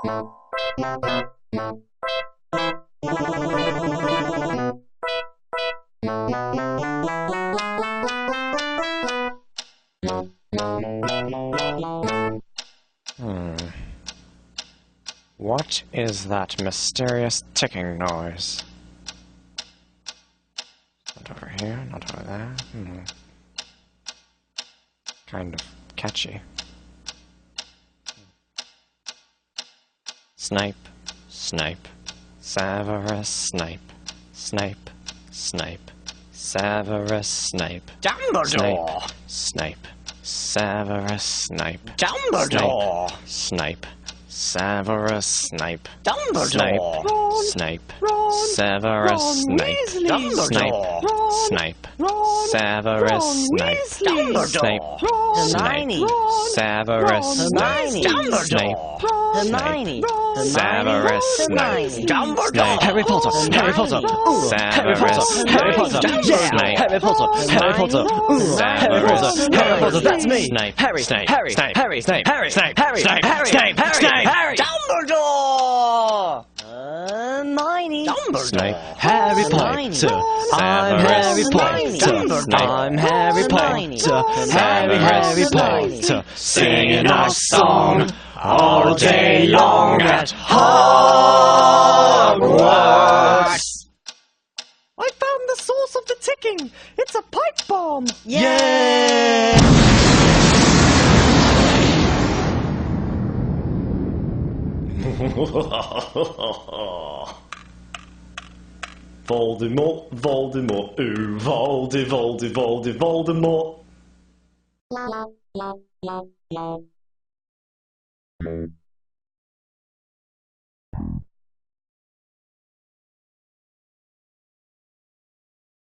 What is that mysterious ticking noise? Not over here, not over there. Kind of catchy. Snape, Snape, Severus Snape, Snape, Snape, Severus Snape, Dumbledore! Snape, Severus Snape, Dumbledore! Snape, Severus Snape, Dumbledore! Snape, Ron, Severus Ron Snape, Weasley. Snape, Ron, Snape, Ron, Severus Ron Snape, Weasley. Snape, Ron, Snape, Ron, Severus Ron Snape, Weasley. Snape, Hermione, Severus Snape, Dumbledore, Harry Potter, Harry Potter, Severus Harry Potter, Snape, Harry Potter, Harry Potter, Harry Potter, Harry Potter, that's me, Snape, Harry, Snape, Harry, Snape, Harry, Snape, Harry, Snape, Harry, Snape, Harry, Snape, Harry, Snape, Harry, Dumbledore, Hermione, Snape, Harry Potter, I'm Harry Potter, I'm Harry Potter, Harry Potter, singing our song all day long at Hogwarts. I found the source of the ticking. It's a pipe bomb. Yay! Voldemort, Voldemort, ooh, Voldemort.